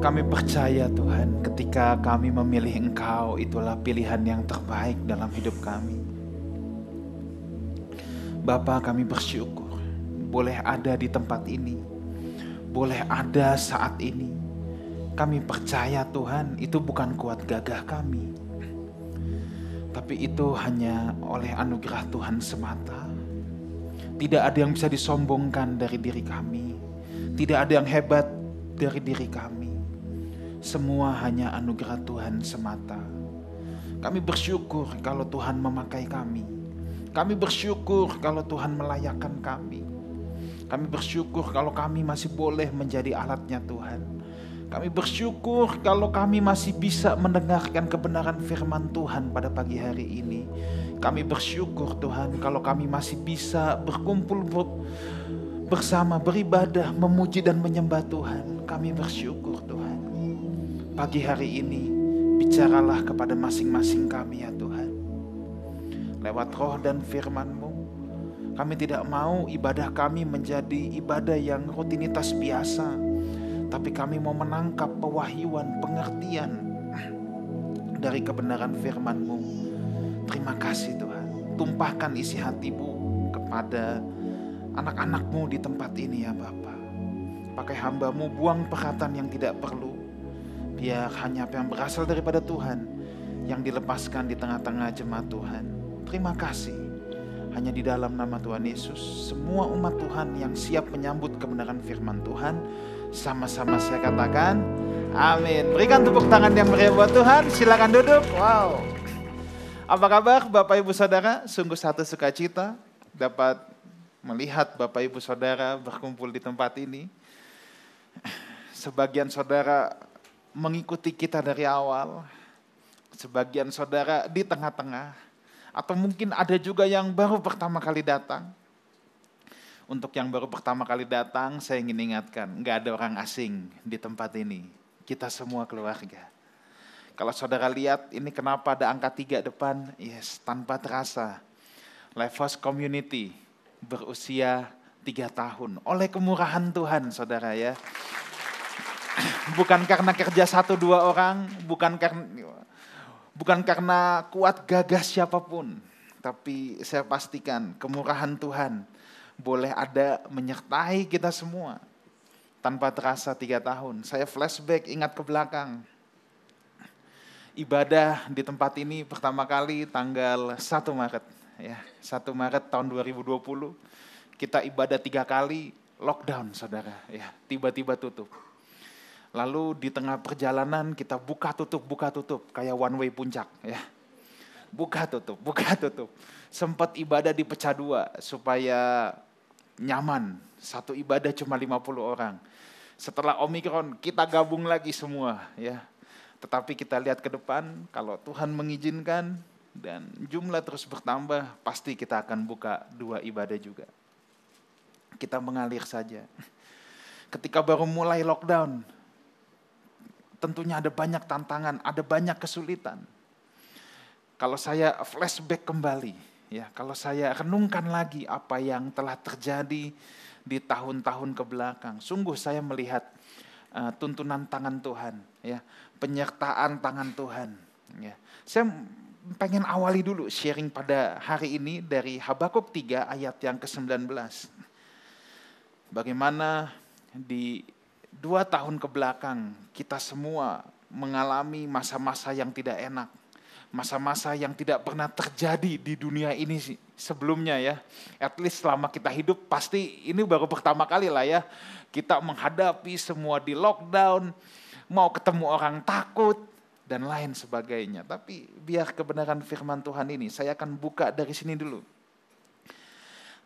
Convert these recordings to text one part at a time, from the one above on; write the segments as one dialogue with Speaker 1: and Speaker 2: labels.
Speaker 1: Kami percaya Tuhan, ketika kami memilih Engkau, itulah pilihan yang terbaik dalam hidup kami. Bapa, kami bersyukur boleh ada di tempat ini, boleh ada saat ini. Kami percaya Tuhan, itu bukan kuat gagah kami, tapi itu hanya oleh anugerah Tuhan semata. Tidak ada yang bisa disombongkan dari diri kami, tidak ada yang hebat dari diri kami. Semua hanya anugerah Tuhan semata. Kami bersyukur kalau Tuhan memakai kami. Kami bersyukur kalau Tuhan melayakkan kami. Kami bersyukur kalau kami masih boleh menjadi alatnya Tuhan. Kami bersyukur kalau kami masih bisa mendengarkan kebenaran firman Tuhan pada pagi hari ini. Kami bersyukur Tuhan kalau kami masih bisa berkumpul bersama, beribadah, memuji dan menyembah Tuhan. Kami bersyukur Tuhan. Pagi hari ini, bicaralah kepada masing-masing kami ya Tuhan. Lewat roh dan firman-Mu, kami tidak mau ibadah kami menjadi ibadah yang rutinitas biasa. Tapi kami mau menangkap pewahyuan, pengertian dari kebenaran firman-Mu. Terima kasih Tuhan. Tumpahkan isi hati-Mu kepada anak-anak-Mu di tempat ini ya Bapa. Pakai hamba-Mu, buang perkataan yang tidak perlu. Biar hanya apa yang berasal daripada Tuhan yang dilepaskan di tengah-tengah jemaat Tuhan. Terima kasih. Hanya di dalam nama Tuhan Yesus, semua umat Tuhan yang siap menyambut kebenaran firman Tuhan, sama-sama saya katakan, amin. Berikan tepuk tangan yang meriah buat Tuhan. Silakan duduk. Wow. Apa kabar Bapak Ibu Saudara? Sungguh satu sukacita dapat melihat Bapak Ibu Saudara berkumpul di tempat ini. Sebagian saudara mengikuti kita dari awal, sebagian saudara di tengah-tengah, atau mungkin ada juga yang baru pertama kali datang. Untuk yang baru pertama kali datang, saya ingin ingatkan, gak ada orang asing di tempat ini. Kita semua keluarga. Kalau saudara lihat, ini kenapa ada angka 3 depan? Yes, tanpa terasa. Lifehouse Community berusia 3 tahun. Oleh kemurahan Tuhan, saudara ya. Bukan karena kerja 1-2 orang, bukan karena kuat gagah siapapun. Tapi saya pastikan kemurahan Tuhan boleh ada menyertai kita semua. Tanpa terasa 3 tahun. Saya flashback ingat ke belakang. Ibadah di tempat ini pertama kali tanggal 1 Maret. Ya, 1 Maret tahun 2020. Kita ibadah 3 kali, lockdown saudara. Ya, tiba-tiba tutup. Lalu di tengah perjalanan kita buka tutup, kayak one way puncak ya. Buka tutup. Sempat ibadah dipecah 2 supaya nyaman. Satu ibadah cuma 50 orang. Setelah Omikron kita gabung lagi semua ya. Tetapi kita lihat ke depan, kalau Tuhan mengizinkan dan jumlah terus bertambah, pasti kita akan buka 2 ibadah juga. Kita mengalir saja. Ketika baru mulai lockdown, tentunya ada banyak tantangan, ada banyak kesulitan. Kalau saya flashback kembali, ya, kalau saya renungkan lagi apa yang telah terjadi di tahun-tahun ke belakang, sungguh saya melihat tuntunan tangan Tuhan, ya, penyertaan tangan Tuhan. Ya. Saya pengen awali dulu sharing pada hari ini dari Habakuk 3 ayat yang ke-19. Bagaimana di 2 tahun ke belakang kita semua mengalami masa-masa yang tidak enak. Masa-masa yang tidak pernah terjadi di dunia ini sebelumnya ya. At least selama kita hidup pasti ini baru pertama kali lah ya. Kita menghadapi semua di lockdown, mau ketemu orang takut dan lain sebagainya. Tapi biar kebenaran firman Tuhan ini saya akan buka dari sini dulu.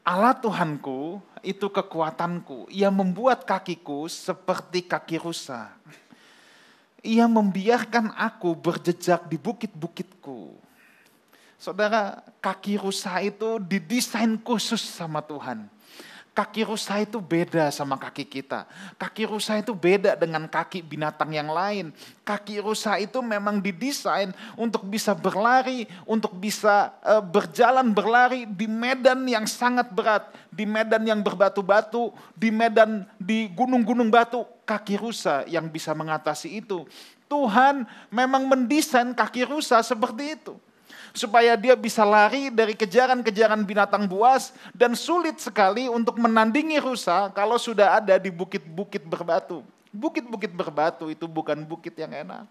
Speaker 1: Allah Tuhanku itu kekuatanku. Ia membuat kakiku seperti kaki rusa. Ia membiarkan aku berjejak di bukit-bukitku. Saudara, kaki rusa itu didesain khusus sama Tuhan. Kaki rusa itu beda sama kaki kita. Kaki rusa itu beda dengan kaki binatang yang lain. Kaki rusa itu memang didesain untuk bisa berlari, untuk bisa berlari di medan yang sangat berat, di medan yang berbatu-batu, di gunung-gunung batu. kaki rusa yang bisa mengatasi itu. Tuhan memang mendesain kaki rusa seperti itu. Supaya dia bisa lari dari kejaran-kejaran binatang buas dan sulit sekali untuk menandingi rusa kalau sudah ada di bukit-bukit berbatu. Bukit-bukit berbatu itu bukan bukit yang enak.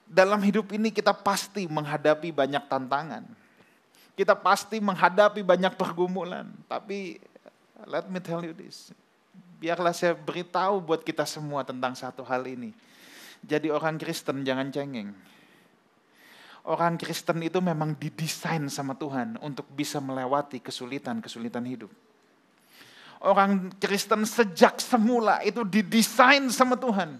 Speaker 1: Dalam hidup ini kita pasti menghadapi banyak tantangan. Kita pasti menghadapi banyak pergumulan. Tapi let me tell you this. Biarlah saya beritahu buat kita semua tentang satu hal ini. Jadi orang Kristen jangan cengeng. Orang Kristen itu memang didesain sama Tuhan untuk bisa melewati kesulitan-kesulitan hidup. Orang Kristen sejak semula itu didesain sama Tuhan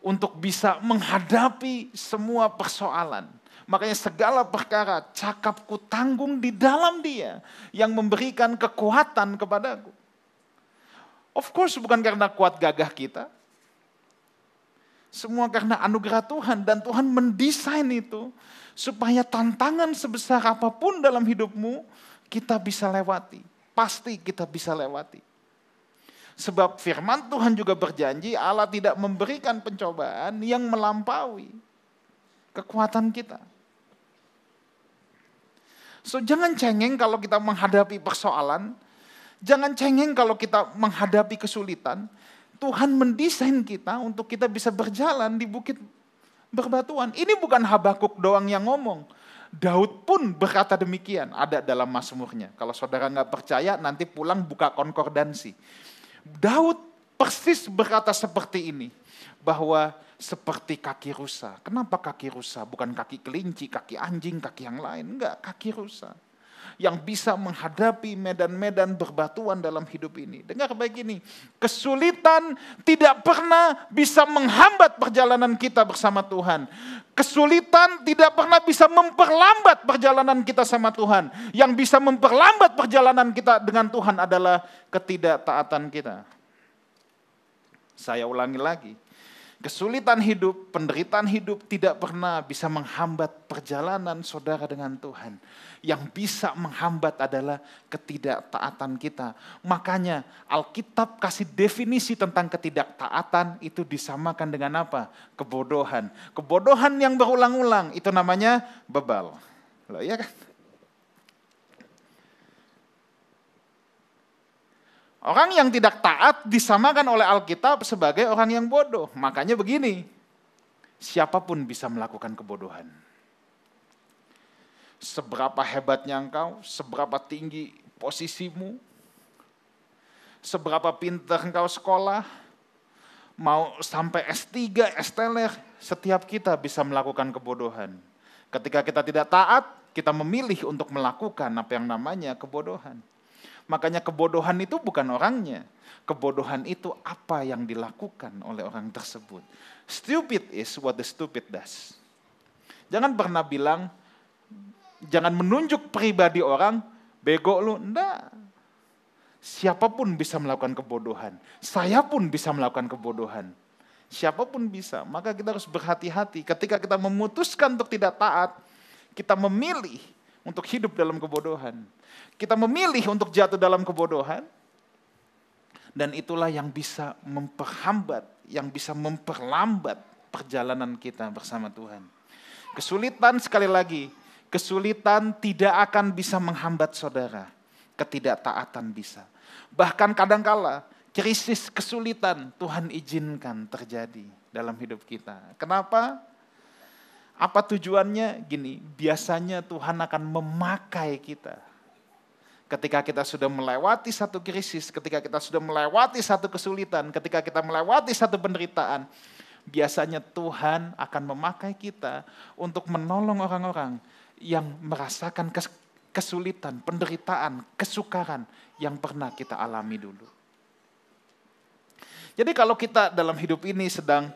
Speaker 1: untuk bisa menghadapi semua persoalan. Makanya segala perkara cakapku tanggung di dalam Dia yang memberikan kekuatan kepadaku. Of course bukan karena kuat gagah kita. Semua karena anugerah Tuhan, dan Tuhan mendesain itu supaya tantangan sebesar apapun dalam hidupmu kita bisa lewati. Pasti kita bisa lewati. Sebab firman Tuhan juga berjanji Allah tidak memberikan pencobaan yang melampaui kekuatan kita. So jangan cengeng kalau kita menghadapi persoalan. Jangan cengeng kalau kita menghadapi kesulitan. Tuhan mendesain kita untuk kita bisa berjalan di bukit berbatuan. Ini bukan Habakuk doang yang ngomong. Daud pun berkata demikian, ada dalam Mazmurnya. Kalau saudara nggak percaya, nanti pulang buka konkordansi. Daud persis berkata seperti ini, bahwa seperti kaki rusa. Kenapa kaki rusa? Bukan kaki kelinci, kaki anjing, kaki yang lain. Enggak, kaki rusa. Yang bisa menghadapi medan-medan berbatuan dalam hidup ini. Dengar baik ini, kesulitan tidak pernah bisa menghambat perjalanan kita bersama Tuhan. Kesulitan tidak pernah bisa memperlambat perjalanan kita sama Tuhan. Yang bisa memperlambat perjalanan kita dengan Tuhan adalah ketidaktaatan kita. Saya ulangi lagi. Kesulitan hidup, penderitaan hidup tidak pernah bisa menghambat perjalanan saudara dengan Tuhan. Yang bisa menghambat adalah ketidaktaatan kita. Makanya Alkitab kasih definisi tentang ketidaktaatan itu disamakan dengan apa? Kebodohan. Kebodohan yang berulang-ulang itu namanya bebal. Loh, iya kan? Orang yang tidak taat disamakan oleh Alkitab sebagai orang yang bodoh. Makanya begini, siapapun bisa melakukan kebodohan. Seberapa hebatnya engkau, seberapa tinggi posisimu, seberapa pintar engkau sekolah, mau sampai S3, S-teler, setiap kita bisa melakukan kebodohan. Ketika kita tidak taat, kita memilih untuk melakukan apa yang namanya kebodohan. Makanya kebodohan itu bukan orangnya. Kebodohan itu apa yang dilakukan oleh orang tersebut. Stupid is what the stupid does. Jangan pernah bilang, jangan menunjuk pribadi orang, bego lu. Enggak. Siapapun bisa melakukan kebodohan. Saya pun bisa melakukan kebodohan. Siapapun bisa. Maka kita harus berhati-hati. Ketika kita memutuskan untuk tidak taat, kita memilih untuk hidup dalam kebodohan. Kita memilih untuk jatuh dalam kebodohan. Dan itulah yang bisa memperhambat, yang bisa memperlambat perjalanan kita bersama Tuhan. Kesulitan, sekali lagi, kesulitan tidak akan bisa menghambat saudara. Ketidaktaatan bisa. Bahkan kadangkala krisis kesulitan Tuhan izinkan terjadi dalam hidup kita. Kenapa? Apa tujuannya? Gini, biasanya Tuhan akan memakai kita. Ketika kita sudah melewati satu krisis, ketika kita sudah melewati satu kesulitan, ketika kita melewati satu penderitaan, biasanya Tuhan akan memakai kita untuk menolong orang-orang yang merasakan kesulitan, penderitaan, kesukaran yang pernah kita alami dulu. Jadi kalau kita dalam hidup ini sedang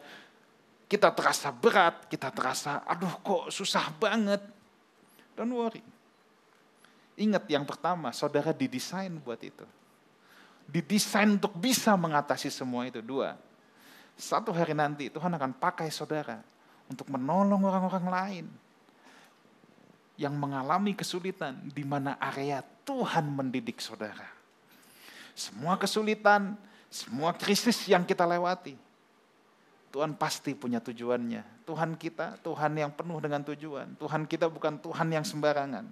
Speaker 1: kita terasa berat, kita terasa aduh kok susah banget, don't worry. Ingat yang pertama, saudara didesain buat itu. Didesain untuk bisa mengatasi semua itu. 2, satu hari nanti Tuhan akan pakai saudara untuk menolong orang-orang lain yang mengalami kesulitan di mana area Tuhan mendidik saudara. semua kesulitan, semua krisis yang kita lewati, Tuhan pasti punya tujuannya. Tuhan kita, Tuhan yang penuh dengan tujuan. Tuhan kita bukan Tuhan yang sembarangan.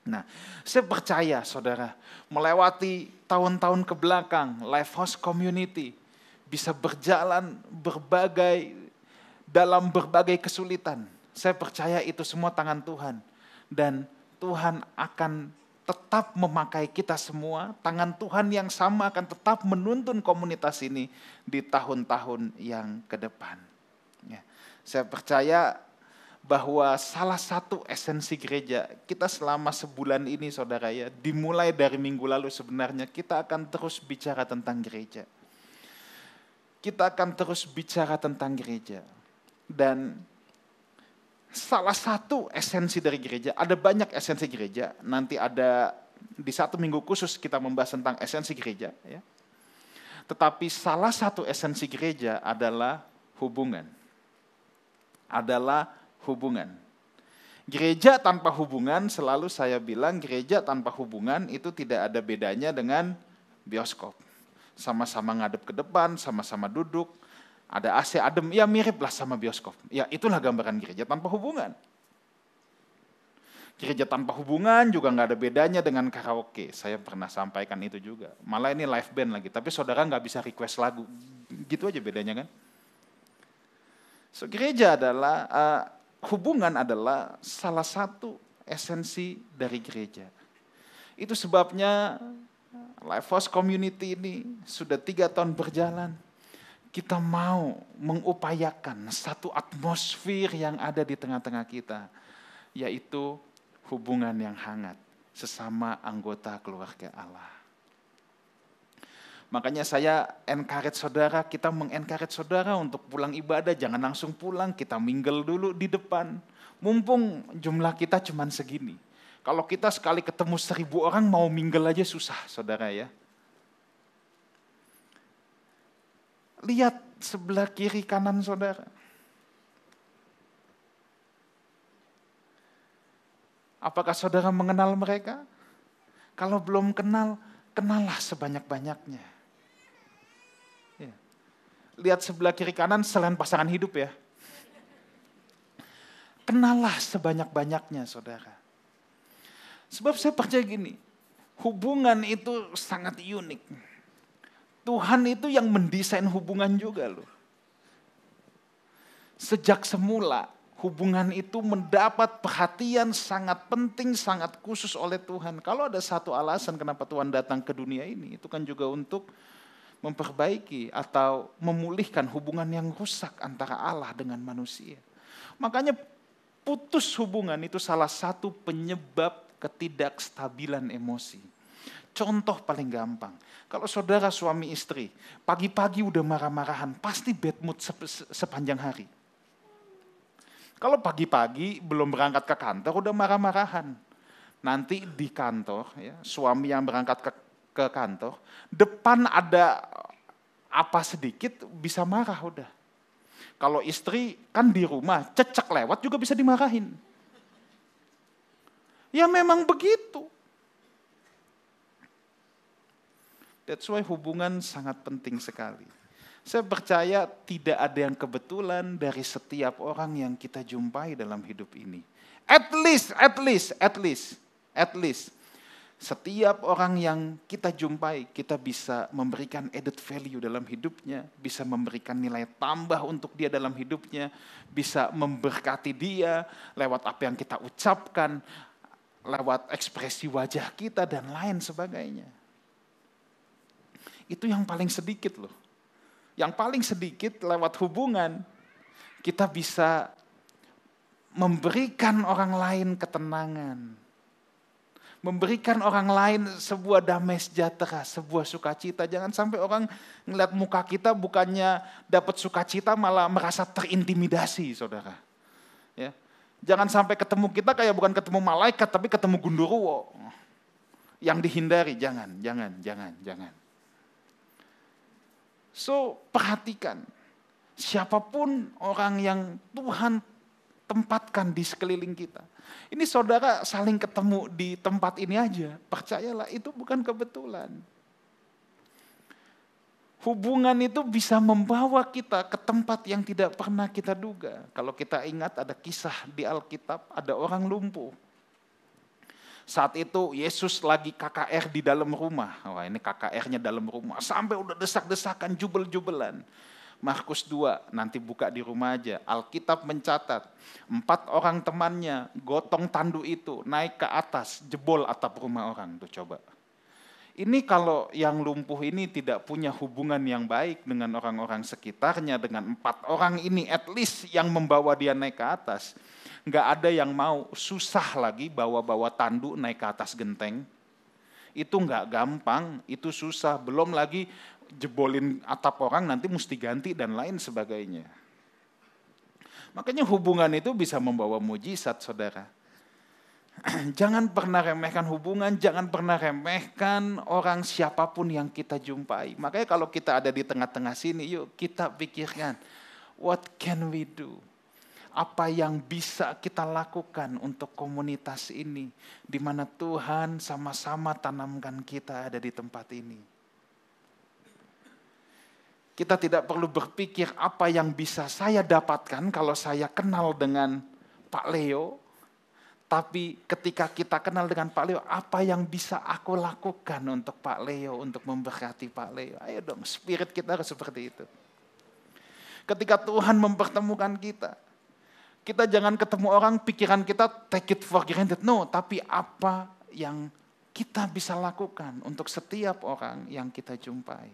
Speaker 1: Nah, saya percaya saudara, melewati tahun-tahun ke belakang, Lifehouse Community bisa berjalan dalam berbagai kesulitan. Saya percaya itu semua tangan Tuhan. Dan Tuhan akan tetap memakai kita semua, tangan Tuhan yang sama akan tetap menuntun komunitas ini di tahun-tahun yang ke depan. Ya, saya percaya bahwa salah satu esensi gereja kita selama sebulan ini saudara ya, dimulai dari minggu lalu sebenarnya kita akan terus bicara tentang gereja. Kita akan terus bicara tentang gereja. Dan salah satu esensi dari gereja, ada banyak esensi gereja, nanti ada di satu minggu khusus kita membahas tentang esensi gereja. Ya. Tetapi salah satu esensi gereja adalah hubungan. Gereja tanpa hubungan, selalu saya bilang gereja tanpa hubungan itu tidak ada bedanya dengan bioskop. Sama-sama ngadep ke depan, sama-sama duduk, ada AC adem, ya miriplah sama bioskop. Ya itulah gambaran gereja tanpa hubungan. Gereja tanpa hubungan juga nggak ada bedanya dengan karaoke. Saya pernah sampaikan itu juga. Malah ini live band lagi, tapi saudara nggak bisa request lagu. Gitu aja bedanya kan. So, gereja adalah, hubungan adalah salah satu esensi dari gereja. Itu sebabnya Lifehouse Community ini sudah 3 tahun berjalan. Kita mau mengupayakan satu atmosfer yang ada di tengah-tengah kita, yaitu hubungan yang hangat sesama anggota keluarga Allah. Makanya saya encourage saudara, kita mengencourage saudara untuk pulang ibadah, jangan langsung pulang, kita mingle dulu di depan. Mumpung jumlah kita cuma segini. Kalau kita sekali ketemu 1000 orang mau mingle aja susah saudara ya. Lihat sebelah kiri kanan saudara. Apakah saudara mengenal mereka? Kalau belum kenal, kenallah sebanyak-banyaknya. Ya. Lihat sebelah kiri kanan selain pasangan hidup ya. Kenallah sebanyak-banyaknya saudara. Sebab saya percaya gini, hubungan itu sangat unik. Tuhan itu yang mendesain hubungan juga loh. Sejak semula hubungan itu mendapat perhatian sangat penting, sangat khusus oleh Tuhan. Kalau ada satu alasan kenapa Tuhan datang ke dunia ini, itu kan juga untuk memperbaiki atau memulihkan hubungan yang rusak antara Allah dengan manusia. Makanya putus hubungan itu salah satu penyebab ketidakstabilan emosi. Contoh paling gampang, kalau saudara suami istri, pagi-pagi udah marah-marahan, pasti bad mood sepanjang hari. Kalau pagi-pagi belum berangkat ke kantor udah marah-marahan. Nanti di kantor, ya, suami yang berangkat ke kantor, depan ada apa sedikit bisa marah udah. Kalau istri kan di rumah, cecek lewat juga bisa dimarahin. Ya memang begitu. That's why hubungan sangat penting sekali. Saya percaya tidak ada yang kebetulan dari setiap orang yang kita jumpai dalam hidup ini. At least. Setiap orang yang kita jumpai, kita bisa memberikan added value dalam hidupnya, bisa memberikan nilai tambah untuk dia dalam hidupnya, bisa memberkati dia lewat apa yang kita ucapkan, lewat ekspresi wajah kita dan lain sebagainya. Itu yang paling sedikit loh. Yang paling sedikit lewat hubungan, kita bisa memberikan orang lain ketenangan. Memberikan orang lain sebuah damai sejahtera, sebuah sukacita. Jangan sampai orang ngeliat muka kita bukannya dapat sukacita malah merasa terintimidasi saudara. Ya. Jangan sampai ketemu kita kayak bukan ketemu malaikat tapi ketemu gundurwo. Yang dihindari, jangan. So, perhatikan, siapapun orang yang Tuhan tempatkan di sekeliling kita. Ini saudara saling ketemu di tempat ini aja, percayalah itu bukan kebetulan. Hubungan itu bisa membawa kita ke tempat yang tidak pernah kita duga. Kalau kita ingat ada kisah di Alkitab, ada orang lumpuh. Saat itu Yesus lagi KKR di dalam rumah. Wah, ini KKR-nya dalam rumah. Sampai udah desak-desakan, jubel-jubelan. Markus 2, nanti buka di rumah aja. Alkitab mencatat, 4 orang temannya gotong tandu itu, naik ke atas, jebol atap rumah orang. Tuh coba. Ini kalau yang lumpuh ini tidak punya hubungan yang baik dengan orang-orang sekitarnya, dengan 4 orang ini at least yang membawa dia naik ke atas. Nggak ada yang mau, susah lagi bawa-bawa tandu naik ke atas genteng. Itu nggak gampang, itu susah. Belum lagi jebolin atap orang nanti mesti ganti dan lain sebagainya. Makanya hubungan itu bisa membawa mujizat, saudara. Jangan pernah remehkan hubungan, jangan pernah remehkan orang siapapun yang kita jumpai. Makanya kalau kita ada di tengah-tengah sini, yuk kita pikirkan, what can we do? Apa yang bisa kita lakukan untuk komunitas ini, di mana Tuhan sama-sama tanamkan kita ada di tempat ini. Kita tidak perlu berpikir apa yang bisa saya dapatkan kalau saya kenal dengan Pak Leo. Tapi ketika kita kenal dengan Pak Leo, apa yang bisa aku lakukan untuk Pak Leo, untuk memberkati Pak Leo? Ayo dong, spirit kita harus seperti itu. Ketika Tuhan mempertemukan kita, kita jangan ketemu orang, pikiran kita take it for granted. No, tapi apa yang kita bisa lakukan untuk setiap orang yang kita jumpai.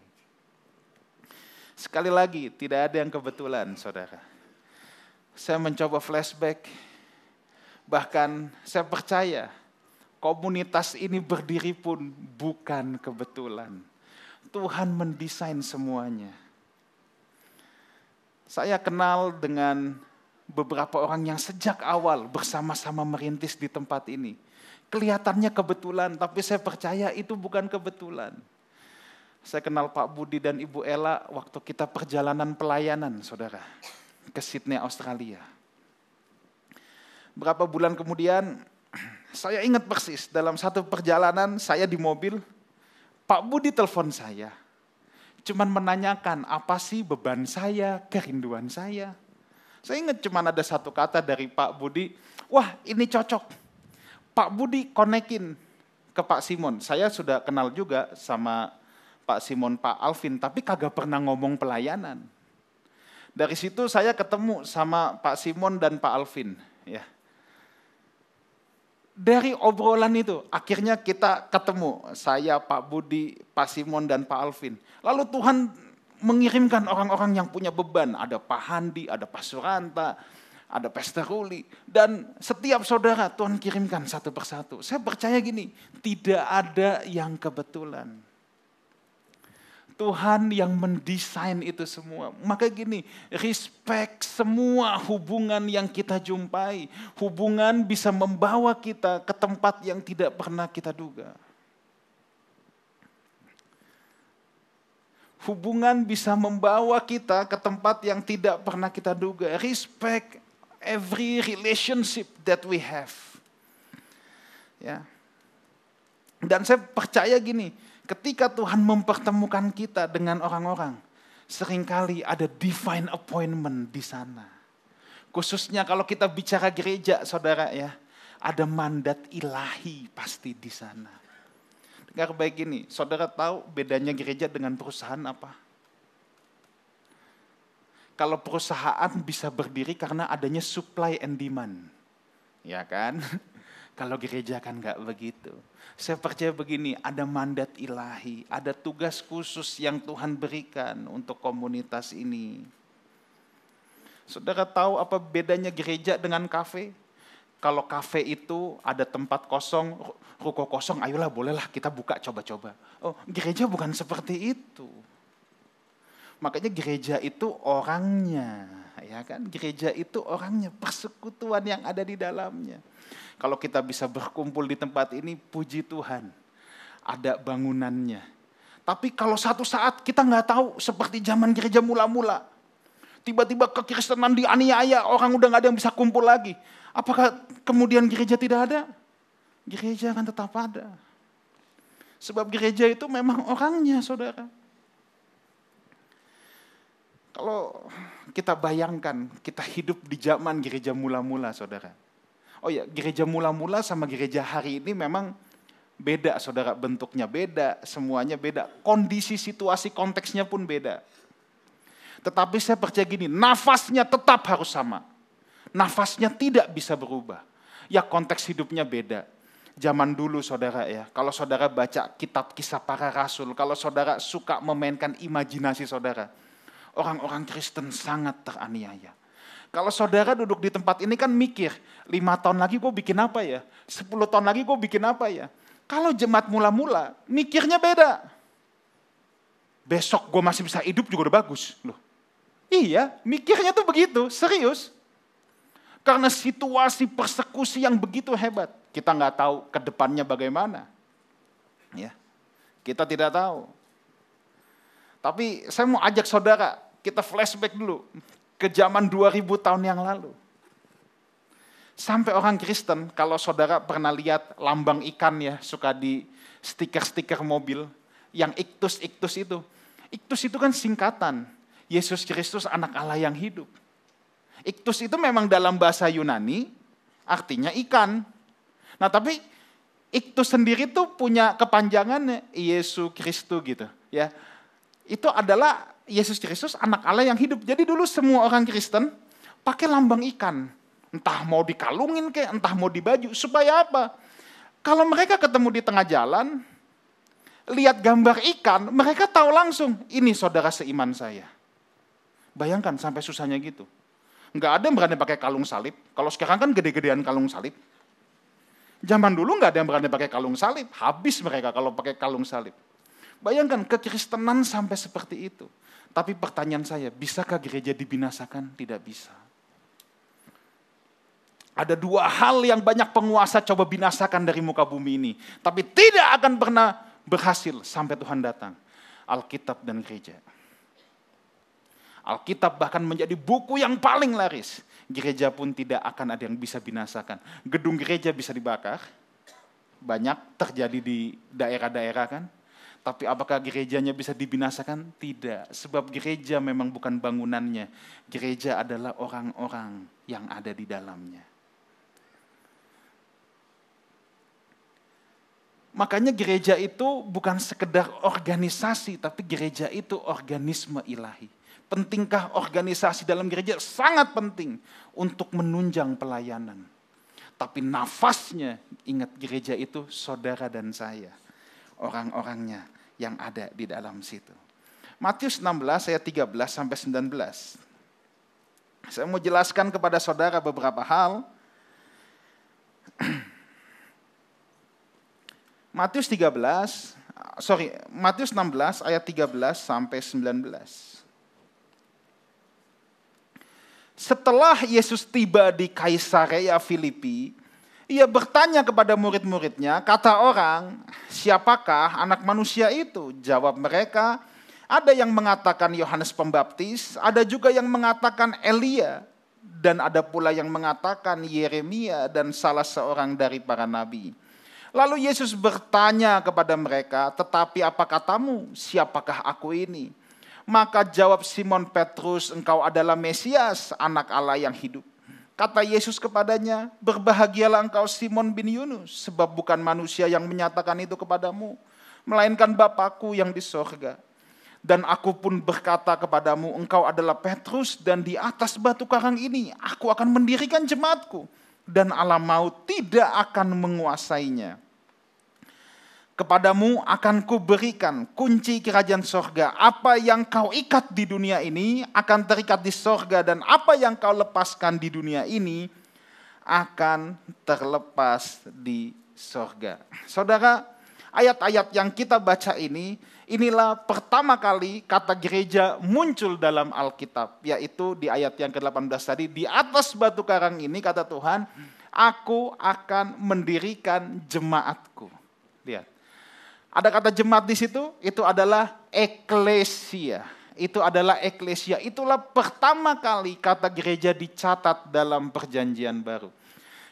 Speaker 1: Sekali lagi, tidak ada yang kebetulan, saudara. Saya mencoba flashback. Bahkan saya percaya komunitas ini berdiri pun bukan kebetulan. Tuhan mendesain semuanya. Saya kenal dengan beberapa orang yang sejak awal bersama-sama merintis di tempat ini. Kelihatannya kebetulan, tapi saya percaya itu bukan kebetulan. Saya kenal Pak Budi dan Ibu Ella waktu kita perjalanan pelayanan, saudara, ke Sydney, Australia. Berapa bulan kemudian, saya ingat persis dalam satu perjalanan saya di mobil, Pak Budi telepon saya. Cuman menanyakan apa sih beban saya, kerinduan saya. Saya ingat cuman ada satu kata dari Pak Budi, wah ini cocok. Pak Budi konekin ke Pak Simon. Saya sudah kenal juga sama Pak Simon, Pak Alvin, tapi kagak pernah ngomong pelayanan. Dari situ saya ketemu sama Pak Simon dan Pak Alvin. Ya. Dari obrolan itu, akhirnya kita ketemu, saya, Pak Budi, Pak Simon, dan Pak Alvin. Lalu Tuhan mengirimkan orang-orang yang punya beban. Ada Pak Handi, ada Pak Suranta, ada Pastor Ruli. Dan setiap saudara Tuhan kirimkan satu persatu. Saya percaya gini, tidak ada yang kebetulan. Tuhan yang mendesain itu semua. Maka gini, respect semua hubungan yang kita jumpai. Hubungan bisa membawa kita ke tempat yang tidak pernah kita duga. Hubungan bisa membawa kita ke tempat yang tidak pernah kita duga. Respect every relationship that we have. Ya. Dan saya percaya gini, ketika Tuhan mempertemukan kita dengan orang-orang, seringkali ada divine appointment di sana. Khususnya kalau kita bicara gereja, saudara ya, ada mandat ilahi pasti di sana. Dengar baik ini, saudara tahu bedanya gereja dengan perusahaan apa? Kalau perusahaan bisa berdiri karena adanya supply and demand, ya kan? Kalau gereja kan nggak begitu. Saya percaya begini, ada mandat ilahi, ada tugas khusus yang Tuhan berikan untuk komunitas ini. Saudara tahu apa bedanya gereja dengan kafe? Kalau kafe itu ada tempat kosong, ruko kosong, ayolah bolehlah kita buka coba-coba. Oh, gereja bukan seperti itu. Makanya gereja itu orangnya, ya kan? Gereja itu orangnya, persekutuan yang ada di dalamnya. Kalau kita bisa berkumpul di tempat ini, puji Tuhan, ada bangunannya. Tapi kalau satu saat kita nggak tahu, seperti zaman gereja mula-mula, tiba-tiba kekristenan dianiaya, orang udah nggak ada yang bisa kumpul lagi. Apakah kemudian gereja tidak ada? Gereja akan tetap ada. Sebab gereja itu memang orangnya, saudara. Kalau kita bayangkan, kita hidup di zaman gereja mula-mula, saudara. Oh ya, gereja mula-mula sama gereja hari ini memang beda, saudara. Bentuknya beda, semuanya beda. Kondisi, situasi, konteksnya pun beda. Tetapi saya percaya gini, nafasnya tetap harus sama. Nafasnya tidak bisa berubah. Ya konteks hidupnya beda. Zaman dulu saudara ya, kalau saudara baca kitab kisah para rasul, kalau saudara suka memainkan imajinasi saudara, orang-orang Kristen sangat teraniaya. Kalau saudara duduk di tempat ini kan mikir, 5 tahun lagi gue bikin apa ya? 10 tahun lagi gue bikin apa ya? Kalau jemaat mula-mula, mikirnya beda. Besok gue masih bisa hidup juga udah bagus. Loh. Iya, mikirnya tuh begitu, serius. Karena situasi persekusi yang begitu hebat. Kita nggak tahu ke depannya bagaimana. Ya, kita tidak tahu. Tapi saya mau ajak saudara, kita flashback dulu ke zaman 2000 tahun yang lalu. Sampai orang Kristen, kalau saudara pernah lihat lambang ikan ya, suka di stiker-stiker mobil, yang iktus itu. Iktus itu kan singkatan, Yesus Kristus anak Allah yang hidup. Iktus itu memang dalam bahasa Yunani, artinya ikan. Nah tapi iktus sendiri tuh punya kepanjangannya, Yesus Kristus gitu. Ya, itu adalah Yesus Kristus anak Allah yang hidup. Jadi dulu semua orang Kristen pakai lambang ikan. Entah mau dikalungin kayak, entah mau di baju. Supaya apa? Kalau mereka ketemu di tengah jalan, lihat gambar ikan, mereka tahu langsung, ini saudara seiman saya. Bayangkan sampai susahnya gitu. Nggak ada yang berani pakai kalung salib. Kalau sekarang kan gede-gedean kalung salib. Zaman dulu nggak ada yang berani pakai kalung salib. Habis mereka kalau pakai kalung salib. Bayangkan kekristenan sampai seperti itu. Tapi pertanyaan saya, bisakah gereja dibinasakan? Tidak bisa. Ada 2 hal yang banyak penguasa coba binasakan dari muka bumi ini. Tapi tidak akan pernah berhasil sampai Tuhan datang. Alkitab dan gereja. Alkitab bahkan menjadi buku yang paling laris. Gereja pun tidak akan ada yang bisa binasakan. Gedung gereja bisa dibakar. Banyak terjadi di daerah-daerah kan. Tapi apakah gerejanya bisa dibinasakan? Tidak. Sebab gereja memang bukan bangunannya. Gereja adalah orang-orang yang ada di dalamnya. Makanya gereja itu bukan sekedar organisasi, tapi gereja itu organisme ilahi. Pentingkah organisasi dalam gereja? Sangat penting untuk menunjang pelayanan. Tapi nafasnya, ingat gereja itu saudara dan saya. Orang-orangnya yang ada di dalam situ. Matius 16 ayat 13 sampai 19. Saya mau jelaskan kepada saudara beberapa hal. Matius 16 ayat 13 sampai 19. Setelah Yesus tiba di Kaisarea Filipi, ia bertanya kepada murid-muridnya, kata orang, siapakah anak manusia itu? Jawab mereka, ada yang mengatakan Yohanes Pembaptis, ada juga yang mengatakan Elia, dan ada pula yang mengatakan Yeremia dan salah seorang dari para nabi. Lalu Yesus bertanya kepada mereka, tetapi apa katamu? Siapakah aku ini? Maka jawab Simon Petrus, engkau adalah Mesias, anak Allah yang hidup. Kata Yesus kepadanya, berbahagialah engkau Simon bin Yunus, sebab bukan manusia yang menyatakan itu kepadamu, melainkan Bapa-Ku yang di sorga. Dan aku pun berkata kepadamu, engkau adalah Petrus, dan di atas batu karang ini aku akan mendirikan jemaatku, dan alam maut tidak akan menguasainya. Kepadamu akan kuberikan kunci kerajaan sorga. Apa yang kau ikat di dunia ini akan terikat di sorga, dan apa yang kau lepaskan di dunia ini akan terlepas di sorga. Saudara, ayat-ayat yang kita baca ini, inilah pertama kali kata gereja muncul dalam Alkitab. Yaitu di ayat yang ke-18 tadi, di atas batu karang ini kata Tuhan, aku akan mendirikan jemaatku. Lihat. Ada kata jemaat di situ, itu adalah eklesia. Itu adalah eklesia. Itulah pertama kali kata gereja dicatat dalam perjanjian baru.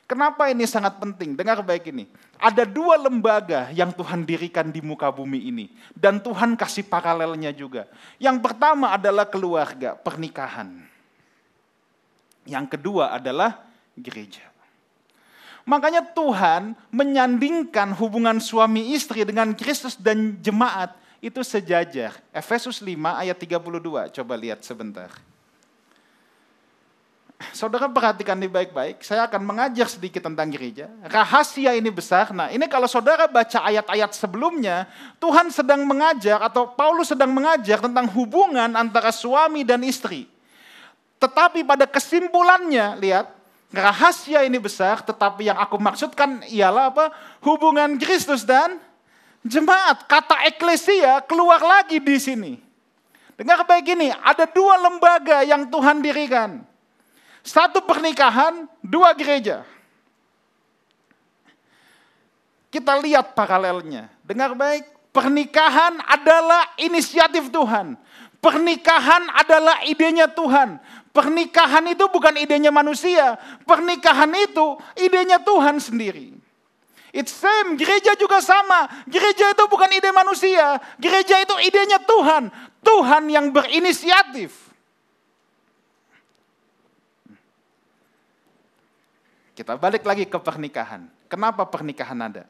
Speaker 1: Kenapa ini sangat penting? Dengar baik ini. Ada 2 lembaga yang Tuhan dirikan di muka bumi ini. Dan Tuhan kasih paralelnya juga. Yang pertama adalah keluarga, pernikahan. Yang kedua adalah gereja. Makanya Tuhan menyandingkan hubungan suami istri dengan Kristus dan jemaat itu sejajar. Efesus 5 ayat 32. Coba lihat sebentar. Saudara perhatikan ini baik-baik, saya akan mengajar sedikit tentang gereja. Rahasia ini besar. Nah, ini kalau saudara baca ayat-ayat sebelumnya, Tuhan sedang mengajar atau Paulus sedang mengajar tentang hubungan antara suami dan istri. Tetapi pada kesimpulannya, lihat, rahasia ini besar, tetapi yang aku maksudkan ialah apa? Hubungan Kristus dan jemaat. Kata eklesia keluar lagi di sini. Dengar baik ini, ada 2 lembaga yang Tuhan dirikan. 1 pernikahan, 2 gereja. Kita lihat paralelnya. Dengar baik, pernikahan adalah inisiatif Tuhan. Pernikahan adalah idenya Tuhan. Pernikahan itu bukan idenya manusia. Pernikahan itu idenya Tuhan sendiri. It's same, gereja juga sama. Gereja itu bukan ide manusia. Gereja itu idenya Tuhan. Tuhan yang berinisiatif. Kita balik lagi ke pernikahan. Kenapa pernikahan ada?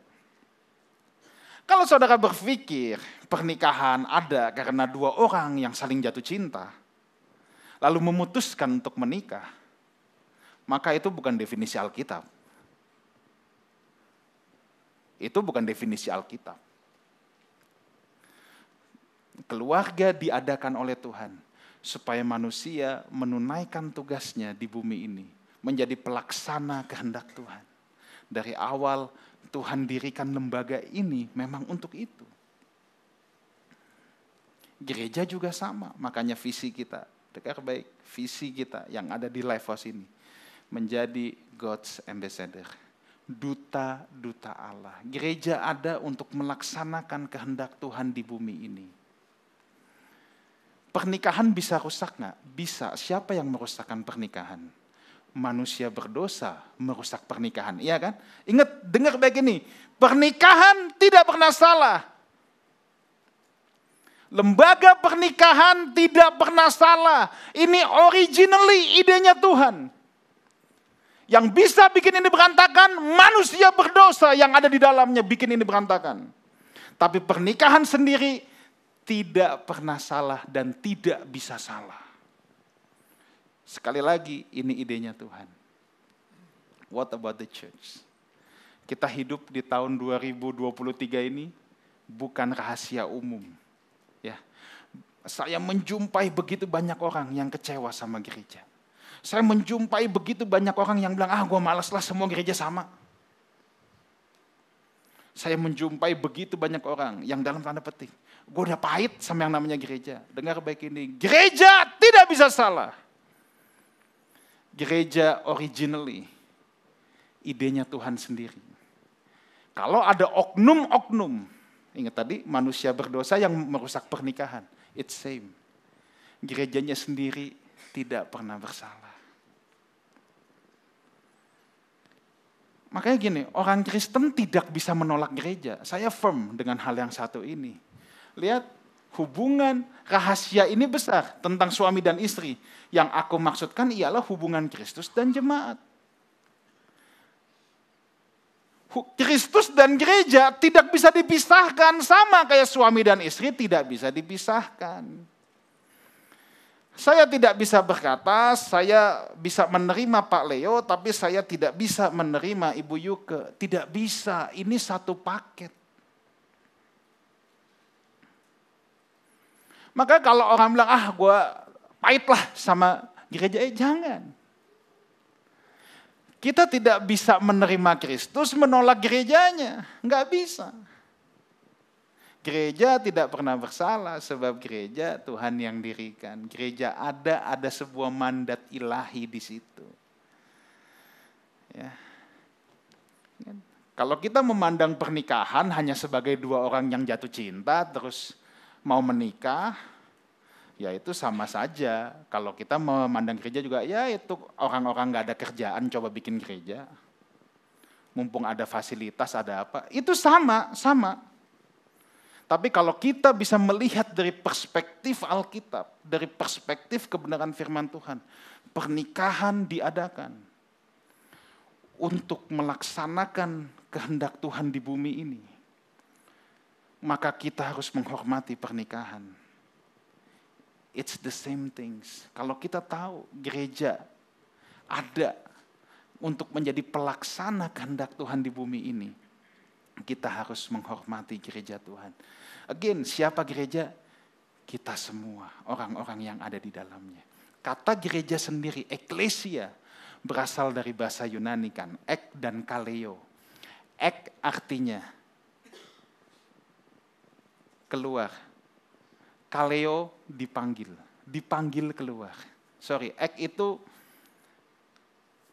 Speaker 1: Kalau saudara berpikir pernikahan ada karena 2 orang yang saling jatuh cinta, lalu memutuskan untuk menikah, maka itu bukan definisi Alkitab. Itu bukan definisi Alkitab. Keluarga diadakan oleh Tuhan supaya manusia menunaikan tugasnya di bumi ini. Menjadi pelaksana kehendak Tuhan. Dari awal Tuhan dirikan lembaga ini memang untuk itu. Gereja juga sama, makanya visi kita, dengar baik, visi kita yang ada di Lifehouse ini menjadi God's ambassador, duta-duta Allah. Gereja ada untuk melaksanakan kehendak Tuhan di bumi ini. Pernikahan bisa rusak nggak? Bisa. Siapa yang merusakkan pernikahan? Manusia berdosa merusak pernikahan, iya kan? Ingat, dengar baik ini, pernikahan tidak pernah salah. Lembaga pernikahan tidak pernah salah. Ini originally idenya Tuhan. Yang bisa bikin ini berantakan, manusia berdosa yang ada di dalamnya bikin ini berantakan. Tapi pernikahan sendiri tidak pernah salah dan tidak bisa salah. Sekali lagi, ini idenya Tuhan. What about the church? Kita hidup di tahun 2023 ini bukan rahasia umum. Ya, saya menjumpai begitu banyak orang yang kecewa sama gereja. Saya menjumpai begitu banyak orang yang bilang, gue malas lah semua gereja sama. Saya menjumpai begitu banyak orang yang dalam tanda petik, gue udah pahit sama yang namanya gereja. Dengar baik ini, gereja tidak bisa salah. Gereja originally, idenya Tuhan sendiri. Kalau ada oknum-oknum, ingat tadi manusia berdosa yang merusak pernikahan, it's same. Gerejanya sendiri tidak pernah bersalah. Makanya gini, orang Kristen tidak bisa menolak gereja. Saya firm dengan hal yang satu ini. Lihat, hubungan rahasia ini besar tentang suami dan istri. Yang aku maksudkan ialah hubungan Kristus dan jemaat. Kristus dan gereja tidak bisa dipisahkan, sama kayak suami dan istri tidak bisa dipisahkan. Saya tidak bisa berkata, saya bisa menerima Pak Leo, tapi saya tidak bisa menerima Ibu Yuke. Tidak bisa, ini satu paket. Maka kalau orang bilang, gue pahit lah sama gereja, jangan. Kita tidak bisa menerima Kristus, menolak gerejanya. Enggak bisa. Gereja tidak pernah bersalah, sebab gereja Tuhan yang dirikan. Gereja ada sebuah mandat ilahi di situ. Ya. Kalau kita memandang pernikahan hanya sebagai 2 orang yang jatuh cinta, terus mau menikah, ya itu sama saja. Kalau kita memandang gereja juga, ya itu orang-orang gak ada kerjaan coba bikin gereja. mumpung ada fasilitas, ada apa, itu sama. Tapi kalau kita bisa melihat dari perspektif Alkitab, dari perspektif kebenaran firman Tuhan, pernikahan diadakan untuk melaksanakan kehendak Tuhan di bumi ini. Maka kita harus menghormati pernikahan. It's the same things. Kalau kita tahu gereja ada untuk menjadi pelaksana kehendak Tuhan di bumi ini, kita harus menghormati gereja Tuhan. Again, siapa gereja? Kita semua, orang-orang yang ada di dalamnya. Kata gereja sendiri, eklesia, berasal dari bahasa Yunani kan, ek dan kaleo. Ek artinya keluar. Kaleo dipanggil keluar. Ek itu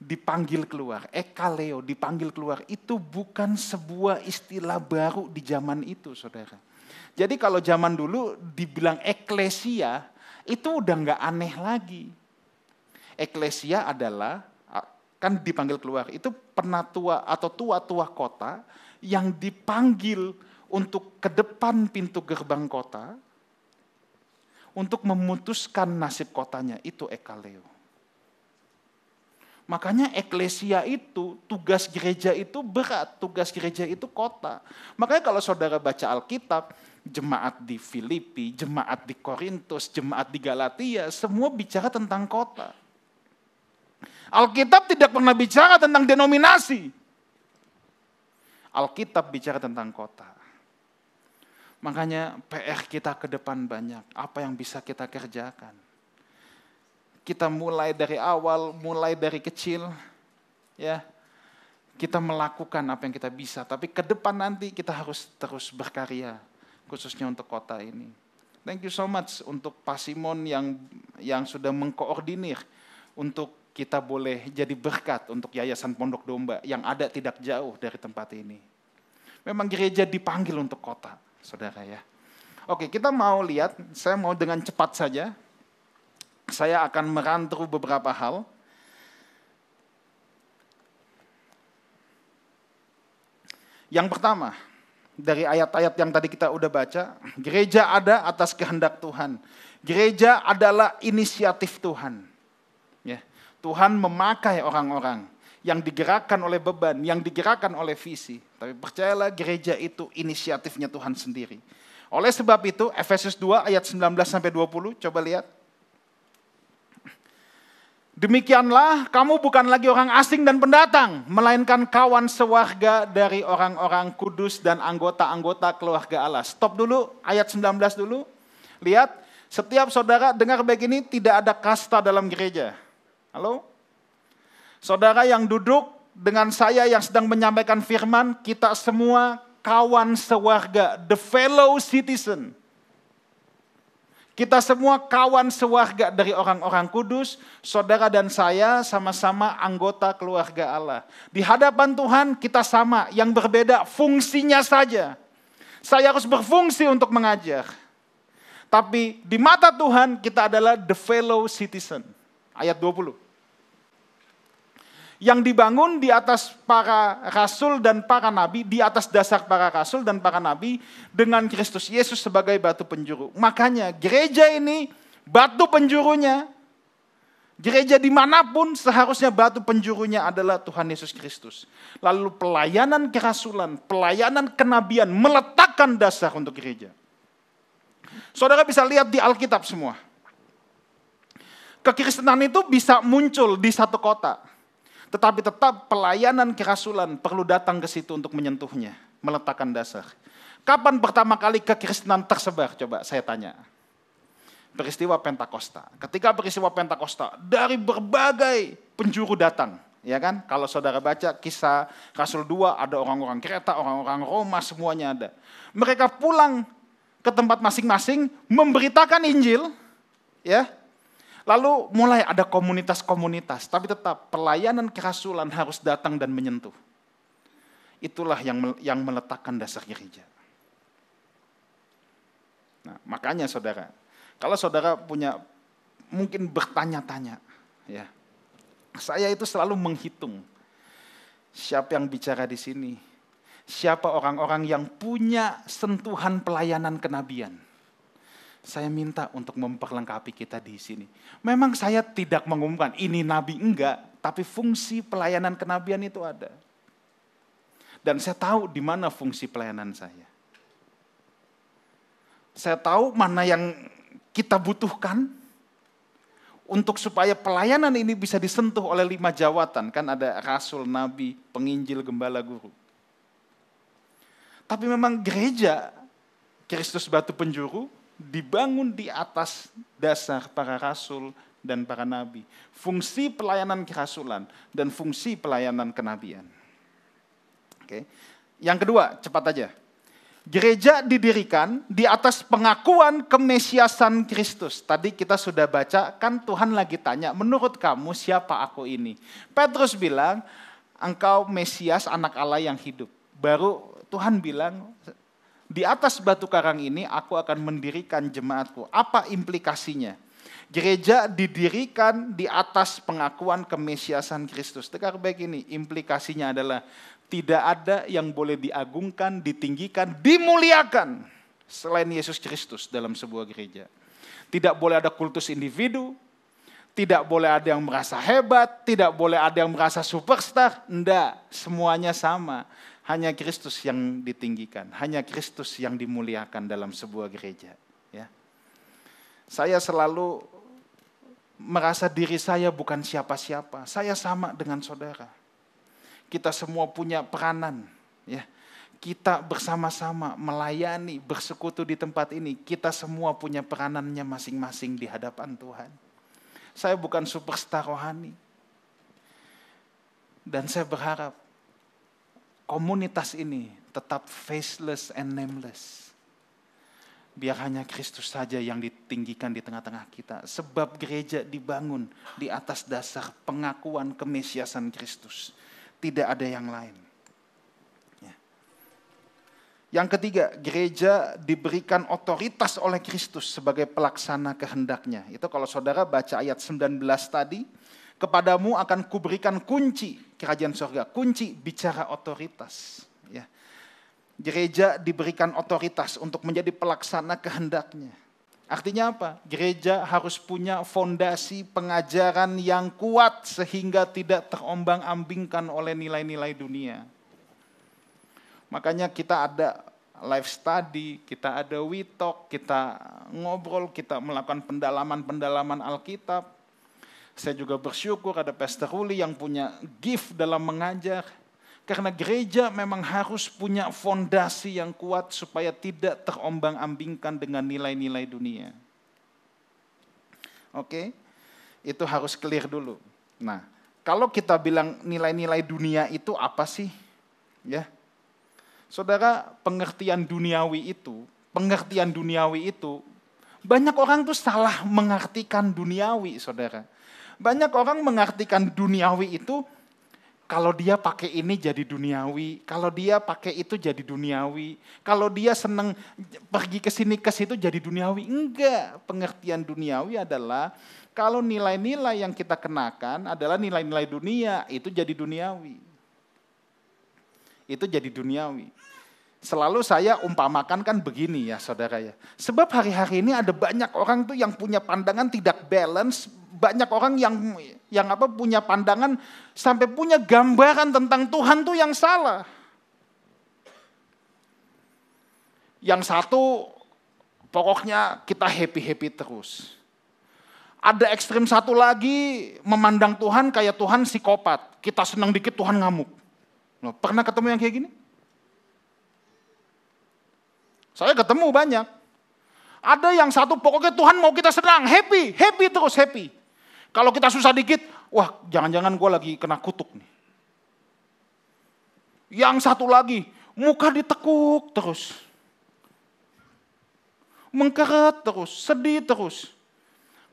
Speaker 1: dipanggil keluar. Kaleo dipanggil keluar. Itu bukan sebuah istilah baru di zaman itu, saudara. Jadi kalau zaman dulu dibilang eklesia, itu udah nggak aneh lagi. Eklesia adalah, kan dipanggil keluar, itu penatua atau tua-tua kota yang dipanggil untuk ke depan pintu gerbang kota, untuk memutuskan nasib kotanya, itu ekaleo. Makanya eklesia itu, tugas gereja itu berat, tugas gereja itu kota. Makanya kalau saudara baca Alkitab, jemaat di Filipi, jemaat di Korintus, jemaat di Galatia, semua bicara tentang kota. Alkitab tidak pernah bicara tentang denominasi. Alkitab bicara tentang kota. Makanya PR kita ke depan banyak. Apa yang bisa kita kerjakan? Kita mulai dari awal, mulai dari kecil, ya. Kita melakukan apa yang kita bisa. Tapi ke depan nanti kita harus terus berkarya, khususnya untuk kota ini. Thank you so much untuk Pak Simon yang sudah mengkoordinir untuk kita boleh jadi berkat untuk Yayasan Pondok Domba yang ada tidak jauh dari tempat ini. Memang gereja dipanggil untuk kota, saudara ya. Oke, kita mau lihat, saya mau dengan cepat saja. Saya akan merantau beberapa hal. Yang pertama, dari ayat-ayat yang tadi kita udah baca, gereja ada atas kehendak Tuhan. Gereja adalah inisiatif Tuhan. Ya, Tuhan memakai orang-orang yang digerakkan oleh beban, yang digerakkan oleh visi. Tapi percayalah, gereja itu inisiatifnya Tuhan sendiri. Oleh sebab itu, Efesus 2 ayat 19-20, coba lihat. Demikianlah, kamu bukan lagi orang asing dan pendatang, melainkan kawan sewarga dari orang-orang kudus dan anggota-anggota keluarga Allah. Stop dulu, ayat 19 dulu. Lihat, setiap saudara dengar baik ini, tidak ada kasta dalam gereja. Halo? Saudara yang duduk dengan saya yang sedang menyampaikan firman, kita semua kawan sewarga, the fellow citizen. Kita semua kawan sewarga dari orang-orang kudus, saudara dan saya sama-sama anggota keluarga Allah. Di hadapan Tuhan kita sama, yang berbeda fungsinya saja. Saya harus berfungsi untuk mengajar. Tapi di mata Tuhan kita adalah the fellow citizen. Ayat 20. Yang dibangun di atas para rasul dan para nabi, di atas dasar para rasul dan para nabi, dengan Kristus Yesus sebagai batu penjuru. Makanya gereja ini batu penjurunya, gereja dimanapun seharusnya batu penjurunya adalah Tuhan Yesus Kristus. Lalu pelayanan kerasulan, pelayanan kenabian meletakkan dasar untuk gereja. Saudara bisa lihat di Alkitab semua. Kekristenan itu bisa muncul di satu kota. Tetapi tetap pelayanan kerasulan perlu datang ke situ untuk menyentuhnya, meletakkan dasar. Kapan pertama kali kekristenan tersebar? Coba saya tanya. Peristiwa Pentakosta. Ketika peristiwa Pentakosta, dari berbagai penjuru datang. Ya kan? Kalau saudara baca kisah Rasul 2, ada orang-orang Kreta, orang-orang Roma, semuanya ada. Mereka pulang ke tempat masing-masing, memberitakan Injil, ya. Lalu mulai ada komunitas-komunitas, tapi tetap pelayanan kerasulan harus datang dan menyentuh. Itulah yang meletakkan dasar gereja. Nah, makanya saudara, kalau saudara punya mungkin bertanya-tanya, ya, saya itu selalu menghitung. Siapa yang bicara di sini? Siapa orang-orang yang punya sentuhan pelayanan kenabian? Saya minta untuk memperlengkapi kita di sini. Memang saya tidak mengumumkan ini nabi, enggak, tapi fungsi pelayanan kenabian itu ada. Dan saya tahu di mana fungsi pelayanan saya. Saya tahu mana yang kita butuhkan untuk supaya pelayanan ini bisa disentuh oleh 5 jawatan. Kan ada rasul, nabi, penginjil, gembala, guru. Tapi memang gereja Kristus Batu Penjuru dibangun di atas dasar para rasul dan para nabi. Fungsi pelayanan kerasulan dan fungsi pelayanan kenabian. Oke. Yang kedua, cepat aja. Gereja didirikan di atas pengakuan kemesiasan Kristus. Tadi kita sudah baca, kan Tuhan lagi tanya, menurut kamu siapa aku ini? Petrus bilang, engkau Mesias, anak Allah yang hidup. Baru Tuhan bilang, di atas batu karang ini aku akan mendirikan jemaatku. Apa implikasinya? Gereja didirikan di atas pengakuan kemesiasan Kristus. Dengar baik ini, implikasinya adalah tidak ada yang boleh diagungkan, ditinggikan, dimuliakan selain Yesus Kristus dalam sebuah gereja. Tidak boleh ada kultus individu, tidak boleh ada yang merasa hebat, tidak boleh ada yang merasa superstar. Enggak, semuanya sama. Hanya Kristus yang ditinggikan, hanya Kristus yang dimuliakan dalam sebuah gereja. Ya. Saya selalu merasa diri saya bukan siapa-siapa. Saya sama dengan saudara. Kita semua punya peranan. Ya. Kita bersama-sama melayani, bersekutu di tempat ini. Kita semua punya peranannya masing-masing di hadapan Tuhan. Saya bukan superstar rohani. Dan saya berharap komunitas ini tetap faceless and nameless. Biar hanya Kristus saja yang ditinggikan di tengah-tengah kita. Sebab gereja dibangun di atas dasar pengakuan kemesiasan Kristus. Tidak ada yang lain. Ya. Yang ketiga, gereja diberikan otoritas oleh Kristus sebagai pelaksana kehendaknya. Itu kalau saudara baca ayat 19 tadi, kepadamu akan kuberikan kunci kerajaan surga. Kunci bicara otoritas. Ya. Gereja diberikan otoritas untuk menjadi pelaksana kehendaknya. Artinya apa? Gereja harus punya fondasi pengajaran yang kuat sehingga tidak terombang-ambingkan oleh nilai-nilai dunia. Makanya kita ada live study, kita ada WeTalk, kita ngobrol, kita melakukan pendalaman-pendalaman Alkitab. Saya juga bersyukur ada Pastor Ruli yang punya gift dalam mengajar. Karena gereja memang harus punya fondasi yang kuat supaya tidak terombang-ambingkan dengan nilai-nilai dunia. Oke, itu harus clear dulu. Nah, kalau kita bilang nilai-nilai dunia itu apa sih? Ya, saudara, pengertian duniawi itu, banyak orang tuh salah mengartikan duniawi, saudara. Banyak orang mengartikan duniawi itu, kalau dia pakai ini jadi duniawi, kalau dia pakai itu jadi duniawi, kalau dia senang pergi ke sini ke situ jadi duniawi. Enggak, pengertian duniawi adalah kalau nilai-nilai yang kita kenakan adalah nilai-nilai dunia, itu jadi duniawi. Itu jadi duniawi. Selalu saya umpamakan kan begini ya saudara ya. Sebab hari-hari ini ada banyak orang tuh yang punya pandangan tidak balance, banyak orang yang punya pandangan sampai punya gambaran tentang Tuhan tuh yang salah. Yang satu pokoknya kita happy-happy terus. Ada ekstrim satu lagi memandang Tuhan kayak Tuhan psikopat. Kita senang dikit Tuhan ngamuk. Loh, pernah ketemu yang kayak gini? Saya ketemu banyak. Ada yang satu pokoknya Tuhan mau kita senang, happy terus happy. Kalau kita susah dikit, wah jangan-jangan gue lagi kena kutuk nih. Yang satu lagi, muka ditekuk terus. Mengkeret terus, sedih terus.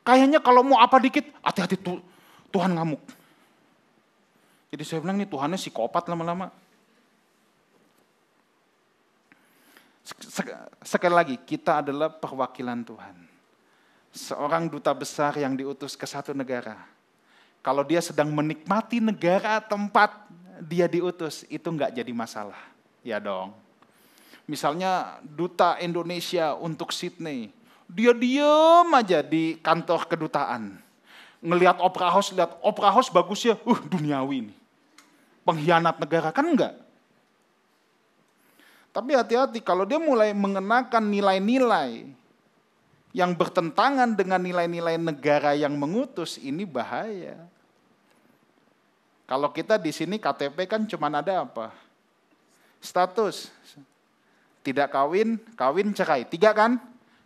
Speaker 1: Kayaknya kalau mau apa dikit, hati-hati Tuhan ngamuk. Jadi saya bilang nih Tuhannya psikopat lama-lama. Sekali lagi, kita adalah perwakilan Tuhan. Seorang duta besar yang diutus ke satu negara. Kalau dia sedang menikmati negara tempat dia diutus, itu nggak jadi masalah. Ya dong. Misalnya duta Indonesia untuk Sydney, dia diem aja di kantor kedutaan. Ngelihat Opera House bagus ya, duniawi nih. Pengkhianat negara, kan enggak? Tapi hati-hati kalau dia mulai mengenakan nilai-nilai yang bertentangan dengan nilai-nilai negara yang mengutus, ini bahaya. Kalau kita di sini KTP kan cuma ada apa? Status. Tidak kawin, kawin cerai. 3 kan?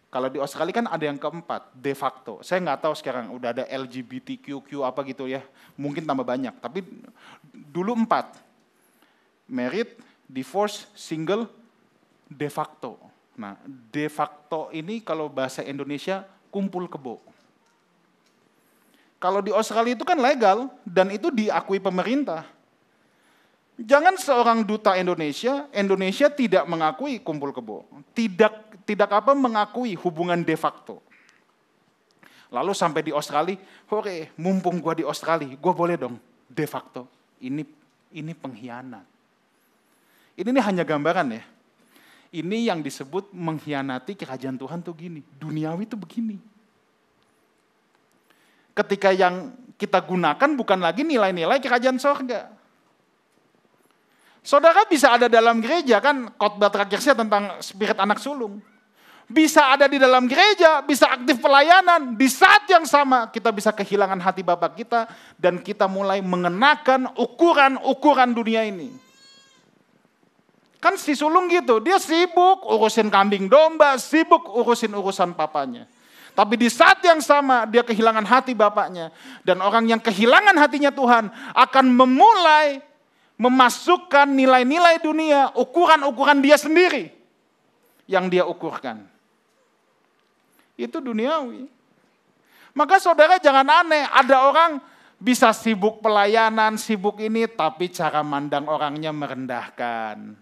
Speaker 1: Kalau di Australia kan ada yang keempat, de facto. Saya nggak tahu sekarang udah ada LGBTQQ apa gitu ya. Mungkin tambah banyak. Tapi dulu 4. Married, divorce, single, de facto. Nah, de facto ini kalau bahasa Indonesia kumpul kebo. Kalau di Australia itu kan legal dan itu diakui pemerintah. Jangan seorang duta Indonesia tidak mengakui kumpul kebo. Tidak mengakui hubungan de facto. Lalu sampai di Australia, hore, mumpung gua di Australia, gua boleh dong de facto. Ini pengkhianat. Ini hanya gambaran ya. Ini yang disebut mengkhianati kerajaan Tuhan tuh gini. Duniawi tuh begini. Ketika yang kita gunakan bukan lagi nilai-nilai kerajaan sorga. Saudara bisa ada dalam gereja kan, khotbah terakhir saya tentang spirit anak sulung. Bisa ada di dalam gereja, bisa aktif pelayanan. Di saat yang sama kita bisa kehilangan hati Bapa kita dan kita mulai mengenakan ukuran-ukuran dunia ini. Kan si sulung gitu, dia sibuk urusin kambing domba, sibuk urusan papanya. Tapi di saat yang sama dia kehilangan hati bapaknya. Dan orang yang kehilangan hatinya Tuhan akan memulai memasukkan nilai-nilai dunia, ukuran-ukuran dia sendiri yang dia ukurkan. Itu duniawi. Maka saudara jangan aneh, ada orang bisa sibuk pelayanan, sibuk ini, tapi cara mandang orangnya merendahkan.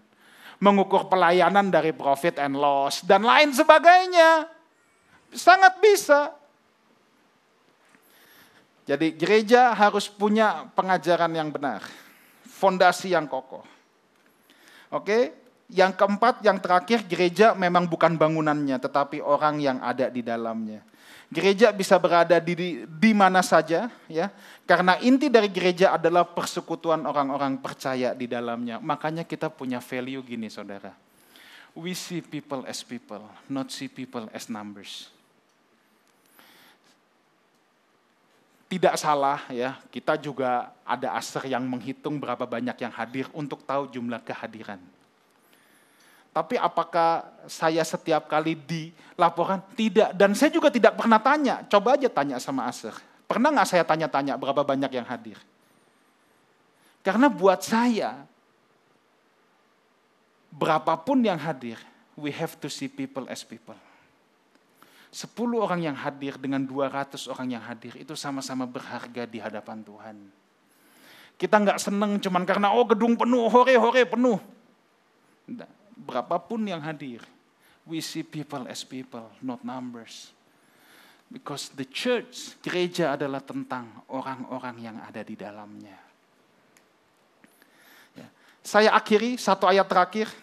Speaker 1: Mengukur pelayanan dari profit and loss, dan lain sebagainya. Sangat bisa. Jadi gereja harus punya pengajaran yang benar. Fondasi yang kokoh. Oke, yang keempat, yang terakhir, gereja memang bukan bangunannya, tetapi orang yang ada di dalamnya. Gereja bisa berada di mana saja, ya. Karena inti dari gereja adalah persekutuan orang-orang percaya di dalamnya. Makanya kita punya value gini, saudara. We see people as people, not see people as numbers. Tidak salah ya, kita juga ada aser yang menghitung berapa banyak yang hadir untuk tahu jumlah kehadiran. Tapi apakah saya setiap kali dilaporkan? Tidak, dan saya juga tidak pernah tanya. Coba aja tanya sama aser. Pernah nggak saya tanya-tanya berapa banyak yang hadir? Karena buat saya, berapapun yang hadir, we have to see people as people. 10 orang yang hadir dengan 200 orang yang hadir itu sama-sama berharga di hadapan Tuhan. Kita nggak seneng cuman karena gedung penuh, hore penuh. Berapapun yang hadir, we see people as people, not numbers. Because the church, gereja adalah tentang orang-orang yang ada di dalamnya. Ya. Saya akhiri 1 ayat terakhir.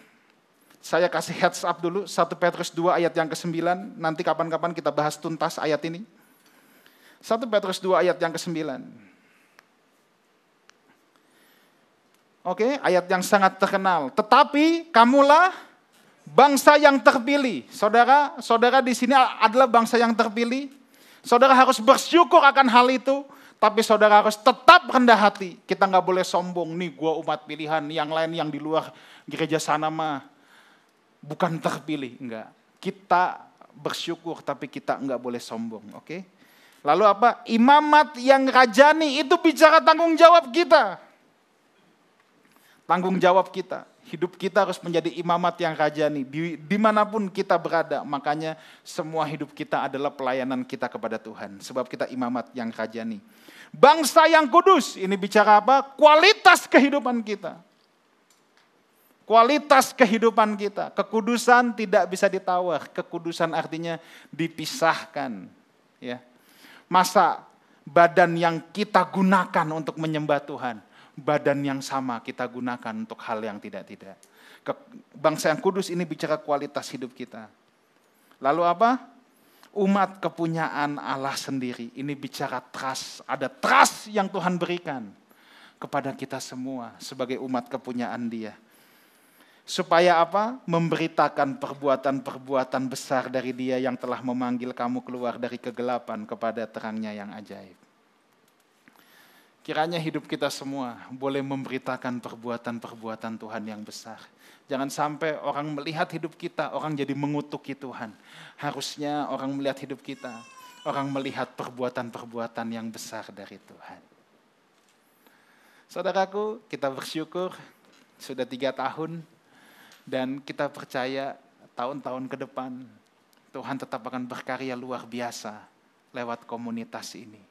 Speaker 1: Saya kasih heads up dulu, 1 Petrus 2 ayat yang ke-9, nanti kapan-kapan kita bahas tuntas ayat ini. 1 Petrus 2 ayat yang ke-9. Oke, ayat yang sangat terkenal. Tetapi kamulah bangsa yang terpilih. Saudara di sini adalah bangsa yang terpilih. Saudara harus bersyukur akan hal itu, tapi saudara harus tetap rendah hati. Kita nggak boleh sombong, nih gua umat pilihan, yang lain yang di luar gereja sana mah bukan terpilih, enggak. Kita bersyukur tapi kita enggak boleh sombong, oke? Lalu apa? Imamat yang rajani itu bicara tanggung jawab kita. Tanggung jawab kita. Hidup kita harus menjadi imamat yang rajani. Dimanapun kita berada, makanya semua hidup kita adalah pelayanan kita kepada Tuhan. Sebab kita imamat yang rajani. Bangsa yang kudus, ini bicara apa? Kualitas kehidupan kita. Kualitas kehidupan kita, kekudusan tidak bisa ditawar. Kekudusan artinya dipisahkan. Ya. Masa badan yang kita gunakan untuk menyembah Tuhan badan yang sama kita gunakan untuk hal yang tidak-tidak. Bangsa yang kudus ini bicara kualitas hidup kita. Lalu apa? Umat kepunyaan Allah sendiri. Ini bicara trust. Ada trust yang Tuhan berikan kepada kita semua sebagai umat kepunyaan Dia. Supaya apa? Memberitakan perbuatan-perbuatan besar dari Dia yang telah memanggil kamu keluar dari kegelapan kepada terangnya yang ajaib. Kiranya hidup kita semua boleh memberitakan perbuatan-perbuatan Tuhan yang besar. Jangan sampai orang melihat hidup kita, orang jadi mengutuki Tuhan. Harusnya orang melihat hidup kita, orang melihat perbuatan-perbuatan yang besar dari Tuhan. Saudaraku, kita bersyukur sudah 3 tahun dan kita percaya tahun-tahun ke depan Tuhan tetap akan berkarya luar biasa lewat komunitas ini.